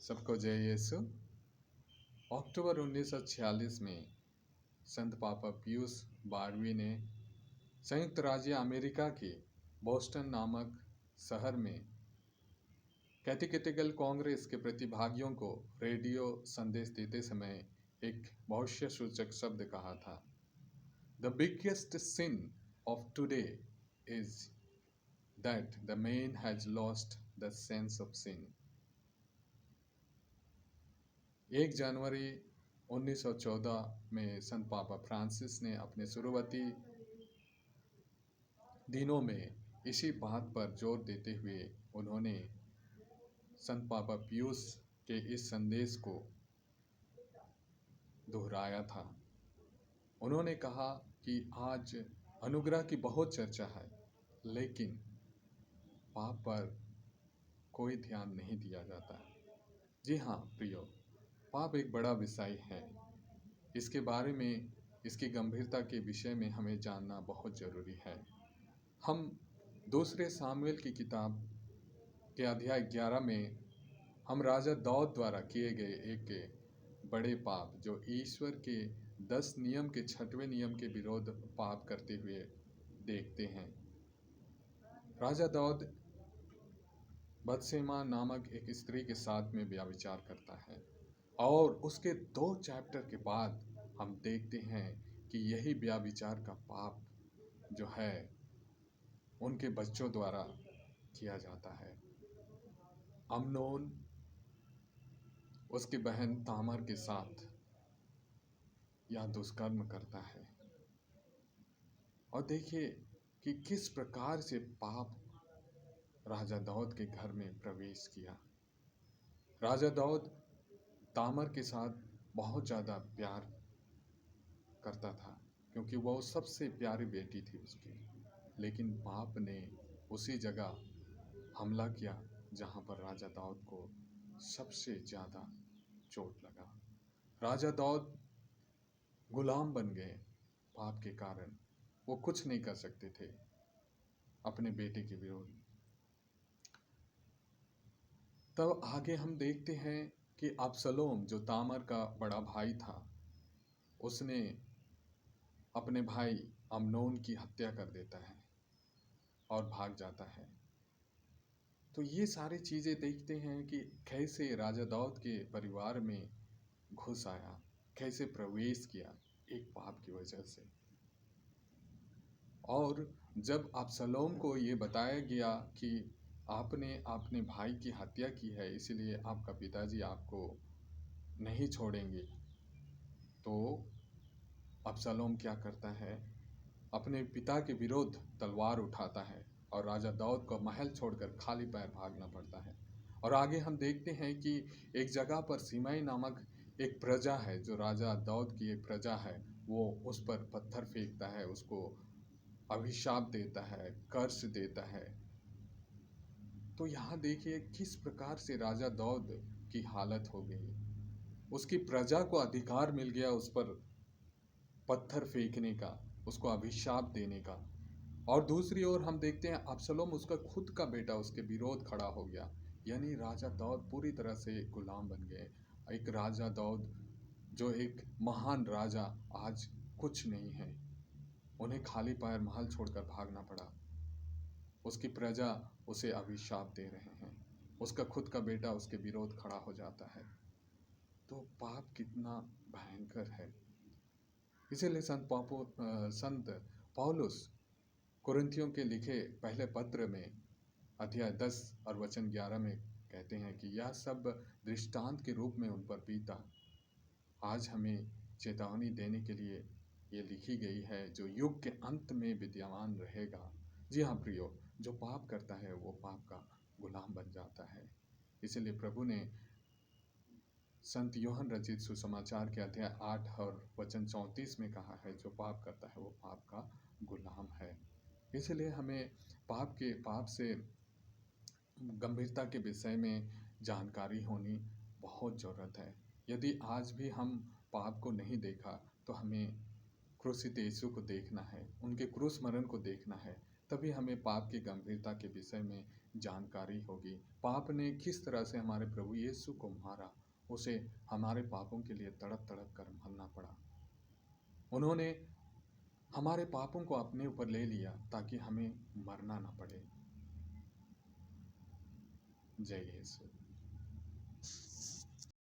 सबको जय यीशु। अक्टूबर 1946 में संत पापा पियूस 12वीं ने संयुक्त राज्य अमेरिका के बोस्टन नामक शहर में कैटेकिटिकल कांग्रेस के प्रतिभागियों को रेडियो संदेश देते समय एक भविष्य सूचक शब्द कहा था। The biggest sin of today is that the man has lost the sense of sin. 1 जनवरी 1914 में संत पापा फ्रांसिस ने अपने शुरुआती दिनों में इसी बात पर जोर देते हुए उन्होंने संत पापा पियूस के इस संदेश को दोहराया था। उन्होंने कहा कि आज अनुग्रह की बहुत चर्चा है, लेकिन पाप पर कोई ध्यान नहीं दिया जाता है। जी हाँ प्रियो, पाप एक बड़ा विषय है। इसके बारे में, इसकी गंभीरता के विषय में हमें जानना बहुत ज़रूरी है। हम दूसरे सामुएल की किताब के अध्याय 11 में हम राजा दाऊद द्वारा किए गए एक बड़े पाप, जो ईश्वर के 10 नियम के 6वें नियम के विरोध पाप करते हुए देखते हैं। राजा दाऊद बत्शेमा नामक एक स्त्री के साथ में व्यभिचार करता है और उसके 2 चैप्टर के बाद हम देखते हैं कि यही व्यभिचार का पाप जो है उनके बच्चों द्वारा किया जाता है। अम्नोन उसकी बहन तामर के साथ यह दुष्कर्म करता है और देखिए कि किस प्रकार से पाप राजा दाऊद के घर में प्रवेश किया। राजा दाऊद तामर के साथ बहुत ज़्यादा प्यार करता था क्योंकि वह सबसे प्यारी बेटी थी उसकी, लेकिन पाप ने उसी जगह हमला किया जहाँ पर राजा दाऊद को सबसे ज़्यादा चोट लगा। राजा दाऊद गुलाम बन गए पाप के कारण। वो कुछ नहीं कर सकते थे अपने बेटे के विरोध। तब आगे हम देखते हैं कि अबसलोम जो तामर का बड़ा भाई था, उसने अपने भाई अम्नोन की हत्या कर देता है और भाग जाता है। तो ये सारी चीज़ें देखते हैं कि कैसे राजा दाऊद के परिवार में घुस आया, कैसे प्रवेश किया एक पाप की वजह से। और जब अबसलोम को ये बताया गया कि आपने अपने भाई की हत्या की है, इसलिए आपका पिताजी आपको नहीं छोड़ेंगे, तो अबसलोम क्या करता है, अपने पिता के विरुद्ध तलवार उठाता है और राजा दाऊद को महल छोड़कर खाली पैर भागना पड़ता है। और आगे हम देखते हैं कि एक जगह पर सीमाई नामक एक प्रजा है, जो राजा दाऊद की एक प्रजा है, वो उस पर पत्थर फेंकता है, उसको अभिशाप देता है, कर्ज देता है। तो यहाँ देखिए किस प्रकार से राजा दाऊद की हालत हो गई। उसकी प्रजा को अधिकार मिल गया उस पर पत्थर फेंकने का, उसको अभिशाप देने का। और दूसरी ओर हम देखते हैं अबसलोम, उसका खुद का बेटा, उसके विरोध खड़ा हो गया। यानी राजा दाऊद पूरी तरह से गुलाम बन गए। एक राजा दाऊद जो एक महान राजा आज कुछ नहीं है, उन्हें खाली पैर महल छोड़कर भागना पड़ा। उसकी प्रजा उसे अभिशाप दे रहे हैं, उसका खुद का बेटा उसके विरोध खड़ा हो जाता है। तो पाप कितना भयंकर है। इसीलिए संत पौलुस कुरिन्थियों के लिखे पहले पत्र में अध्याय 10 और वचन 11 में कहते हैं कि यह सब दृष्टांत के रूप में उन पर बीता। आज हमें चेतावनी देने के लिए ये लिखी गई है, जो युग के अंत में विद्यमान रहेगा। जी हाँ प्रियो, जो पाप करता है वो पाप का गुलाम बन जाता है। इसलिए प्रभु ने संत यूहन्ना रचित सुसमाचार के अध्याय 8 और वचन 34 में कहा है, जो पाप करता है वो पाप का गुलाम है। इसलिए हमें पाप से गंभीरता के विषय में जानकारी होनी बहुत ज़रूरत है। यदि आज भी हम पाप को नहीं देखा, तो हमें क्रूसित यीशु को देखना है, उनके क्रूस मरण को देखना है, तभी हमें पाप की गंभीरता के विषय में जानकारी होगी। पाप ने किस तरह से हमारे प्रभु यीशु को मारा, उसे हमारे पापों के लिए तड़प तड़प कर मरना पड़ा। उन्होंने हमारे पापों को अपने ऊपर ले लिया ताकि हमें मरना ना पड़े। जय यीशु।